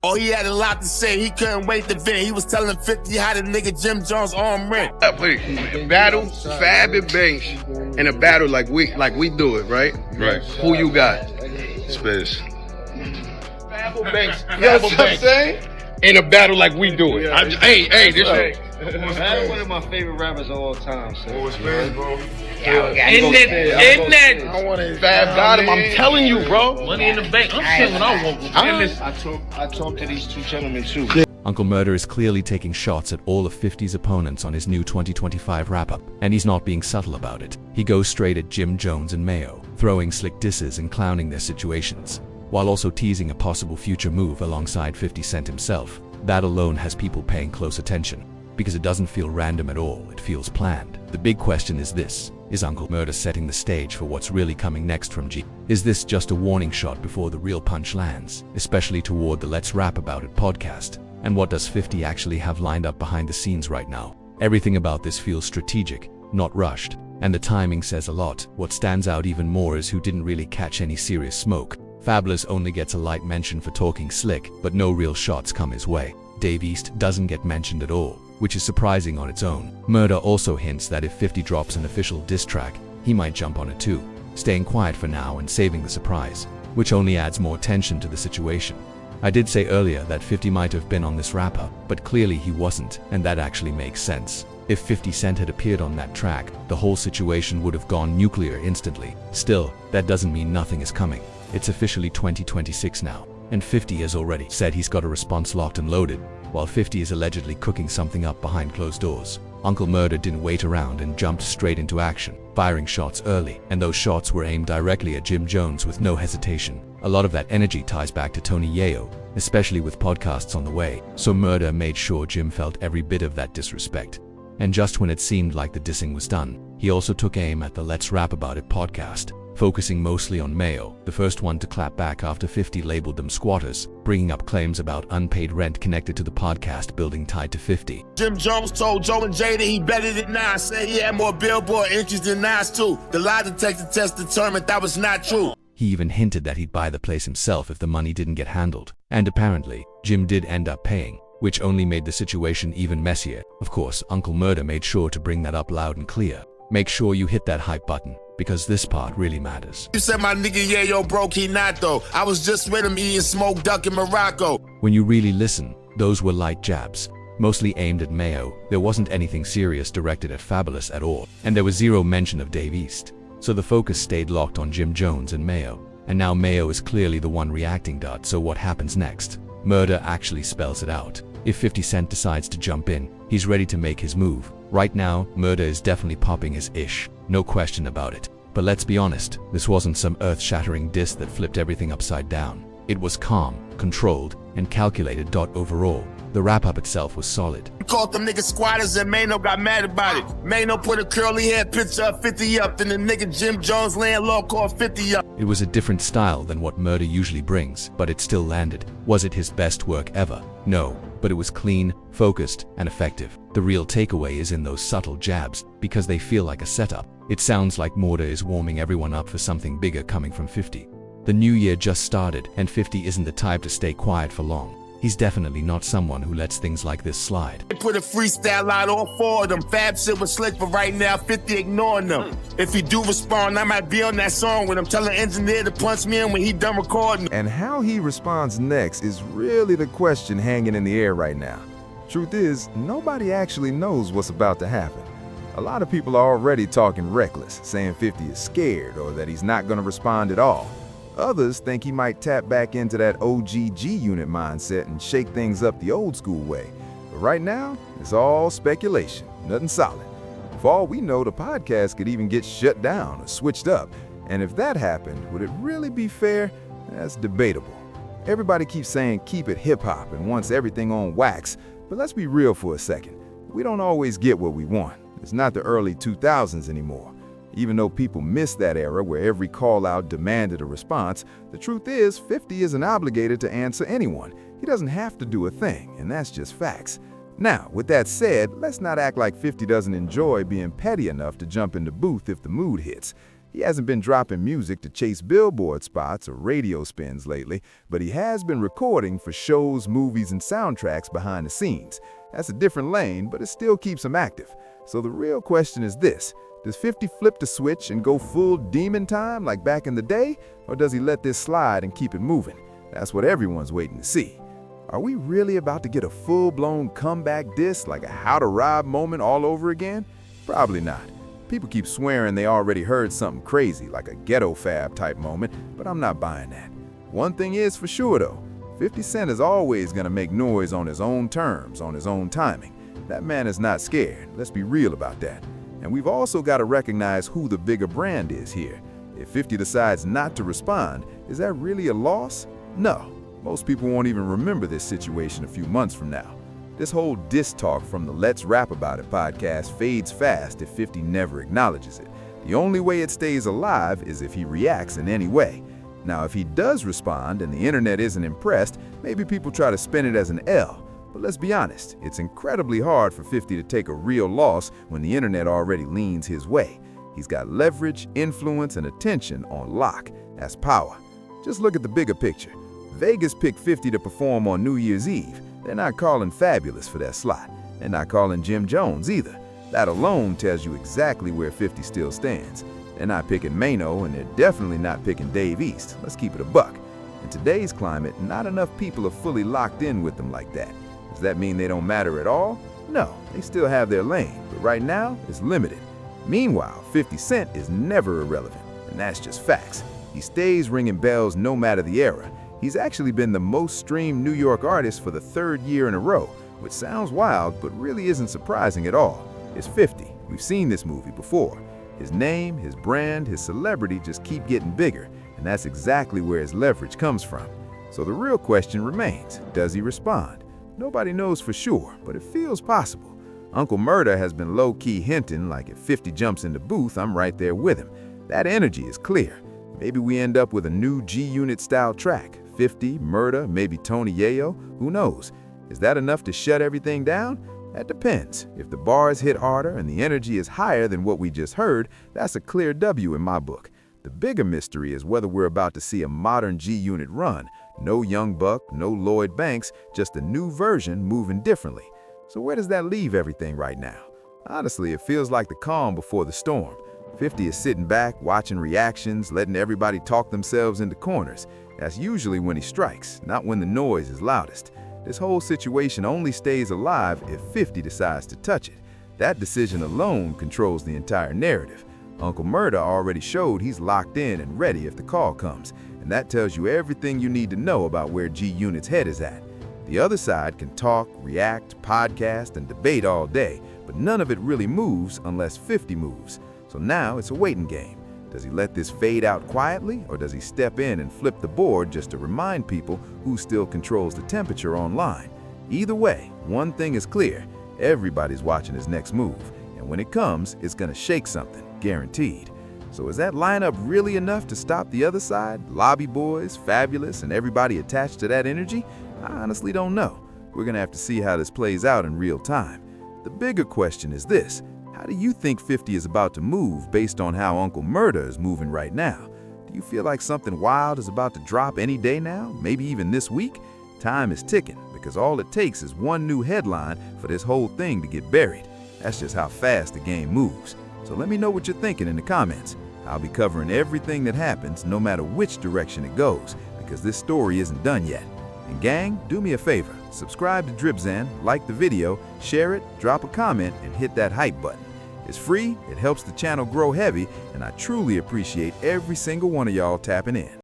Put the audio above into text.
Oh, he had a lot to say. He couldn't wait to vent. He was telling 50 how the nigga Jim Jones arm rent. Battle, Fab and Banks, in a battle like we do it, right? Right. Who you got? Space. Fab or Banks. You know what I'm saying? In a battle like we do it. Hey, this is... That's one of my favorite rappers of all time. So. What's Space, bro? Fab got him. I'm telling you, bro. Money in the bank. I'm saying what I want. I talked to these two gentlemen too. Uncle Murda is clearly taking shots at all of 50's opponents on his new 2025 wrap-up, and he's not being subtle about it. He goes straight at Jim Jones and Maino, throwing slick disses and clowning their situations, while also teasing a possible future move alongside 50 Cent himself. That alone has people paying close attention, because it doesn't feel random at all, it feels planned. The big question is this: is Uncle Murda setting the stage for what's really coming next from G? Is this just a warning shot before the real punch lands, especially toward the Let's Rap About It podcast? And what does 50 actually have lined up behind the scenes right now? Everything about this feels strategic, not rushed, and the timing says a lot. What stands out even more is who didn't really catch any serious smoke. Fabulous only gets a light mention for talking slick, but no real shots come his way. Dave East doesn't get mentioned at all, which is surprising on its own. Murda also hints that if 50 drops an official diss track, he might jump on it too, staying quiet for now and saving the surprise, which only adds more tension to the situation. I did say earlier that 50 might have been on this rapper, but clearly he wasn't, and that actually makes sense. If 50 Cent had appeared on that track, the whole situation would have gone nuclear instantly. Still, that doesn't mean nothing is coming. It's officially 2026 now, and 50 has already said he's got a response locked and loaded, while 50 is allegedly cooking something up behind closed doors. Uncle Murda didn't wait around and jumped straight into action, firing shots early, and those shots were aimed directly at Jim Jones with no hesitation. A lot of that energy ties back to Tony Yayo, especially with podcasts on the way, so Murda made sure Jim felt every bit of that disrespect. And just when it seemed like the dissing was done, he also took aim at the Let's Rap About It podcast, focusing mostly on Maino, the first one to clap back after 50 labeled them squatters, bringing up claims about unpaid rent connected to the podcast building tied to 50. Jim Jones told Joe and Jay that he better than Nas, said he had more Billboard entries than Nas too. The lie detector test determined that was not true. He even hinted that he'd buy the place himself if the money didn't get handled. And apparently, Jim did end up paying, which only made the situation even messier. Of course, Uncle Murda made sure to bring that up loud and clear. Make sure you hit that hype button, because this part really matters. You said my nigga Yayo broke, he not though. I was just with him eating smoked duck in Morocco. When you really listen, those were light jabs, mostly aimed at Maino. There wasn't anything serious directed at Fabulous at all, and there was zero mention of Dave East. So the focus stayed locked on Jim Jones and Maino. And now Maino is clearly the one reacting. So what happens next? Murda actually spells it out. If 50 Cent decides to jump in, he's ready to make his move. Right now, Murda is definitely popping his ish, no question about it. But let's be honest, this wasn't some earth-shattering diss that flipped everything upside down. It was calm, controlled, and calculated. Overall, the wrap-up itself was solid. You called them niggas squatters and Maino got mad about it. Maino put a curly hair picture of 50 up, and the nigga Jim Jones landlord called 50 up. It was a different style than what Murda usually brings, but it still landed. Was it his best work ever? No, but it was clean, focused, and effective. The real takeaway is in those subtle jabs, because they feel like a setup. It sounds like Murda is warming everyone up for something bigger coming from 50. The new year just started, and 50 isn't the type to stay quiet for long. He's definitely not someone who lets things like this slide. They put a freestyle out all four of them. Fab shit was slick, but right now 50 ignoring them. If he do respond, I might be on that song with him. Tell the engineer to punch me in when he done recording. And how he responds next is really the question hanging in the air right now. Truth is, nobody actually knows what's about to happen. A lot of people are already talking reckless, saying 50 is scared or that he's not going to respond at all. Others think he might tap back into that OG G-Unit mindset and shake things up the old school way. But right now, it's all speculation, nothing solid. For all we know, the podcast could even get shut down or switched up. And if that happened, would it really be fair? That's debatable. Everybody keeps saying keep it hip-hop and wants everything on wax, but let's be real for a second. We don't always get what we want. It's not the early 2000s anymore. Even though people miss that era where every call-out demanded a response, the truth is 50 isn't obligated to answer anyone. He doesn't have to do a thing, and that's just facts. Now, with that said, let's not act like 50 doesn't enjoy being petty enough to jump in the booth if the mood hits. He hasn't been dropping music to chase billboard spots or radio spins lately, but he has been recording for shows, movies, and soundtracks behind the scenes. That's a different lane, but it still keeps him active. So the real question is this: does 50 flip the switch and go full demon time like back in the day, or does he let this slide and keep it moving? That's what everyone's waiting to see. Are we really about to get a full-blown comeback diss like a How to Rob moment all over again? Probably not. People keep swearing they already heard something crazy like a ghetto fab type moment, but I'm not buying that. One thing is for sure though, 50 Cent is always gonna make noise on his own terms, on his own timing. That man is not scared, let's be real about that. And we've also got to recognize who the bigger brand is here. If 50 decides not to respond, is that really a loss? No. Most people won't even remember this situation a few months from now. This whole diss talk from the Let's Rap About It podcast fades fast if 50 never acknowledges it. The only way it stays alive is if he reacts in any way. Now, if he does respond and the internet isn't impressed, maybe people try to spin it as an L. But let's be honest, it's incredibly hard for 50 to take a real loss when the internet already leans his way. He's got leverage, influence, and attention on lock. That's power. Just look at the bigger picture. Vegas picked 50 to perform on New Year's Eve. They're not calling Fabulous for that slot. They're not calling Jim Jones either. That alone tells you exactly where 50 still stands. They're not picking Maino, and they're definitely not picking Dave East. Let's keep it a buck. In today's climate, not enough people are fully locked in with them like that. Does that mean they don't matter at all? No, they still have their lane, but right now, it's limited. Meanwhile, 50 Cent is never irrelevant, and that's just facts. He stays ringing bells no matter the era. He's actually been the most streamed New York artist for the 3rd year in a row, which sounds wild, but really isn't surprising at all. It's 50. We've seen this movie before. His name, his brand, his celebrity just keep getting bigger, and that's exactly where his leverage comes from. So the real question remains, does he respond? Nobody knows for sure, but it feels possible. Uncle Murda has been low-key hinting like if 50 jumps in the booth, I'm right there with him. That energy is clear. Maybe we end up with a new G-Unit style track. 50, Murda, maybe Tony Yayo, who knows? Is that enough to shut everything down? That depends. If the bars hit harder and the energy is higher than what we just heard, that's a clear W in my book. The bigger mystery is whether we're about to see a modern G-Unit run. No Young Buck, no Lloyd Banks, just a new version moving differently. So where does that leave everything right now? Honestly, it feels like the calm before the storm. 50 is sitting back, watching reactions, letting everybody talk themselves into corners. That's usually when he strikes, not when the noise is loudest. This whole situation only stays alive if 50 decides to touch it. That decision alone controls the entire narrative. Uncle Murda already showed he's locked in and ready if the call comes, and that tells you everything you need to know about where G-Unit's head is at. The other side can talk, react, podcast, and debate all day, but none of it really moves unless 50 moves. So now it's a waiting game. Does he let this fade out quietly, or does he step in and flip the board just to remind people who still controls the temperature online? Either way, one thing is clear. Everybody's watching his next move, and when it comes, it's gonna shake something, guaranteed. So is that lineup really enough to stop the other side? Lobby Boys, Fabulous, and everybody attached to that energy? I honestly don't know. We're gonna have to see how this plays out in real time. The bigger question is this: how do you think 50 is about to move based on how Uncle Murda is moving right now? Do you feel like something wild is about to drop any day now, maybe even this week? Time is ticking, because all it takes is one new headline for this whole thing to get buried. That's just how fast the game moves. So let me know what you're thinking in the comments. I'll be covering everything that happens, no matter which direction it goes, because this story isn't done yet. And gang, do me a favor, subscribe to Dripzan, like the video, share it, drop a comment, and hit that hype button. It's free, it helps the channel grow heavy, and I truly appreciate every single one of y'all tapping in.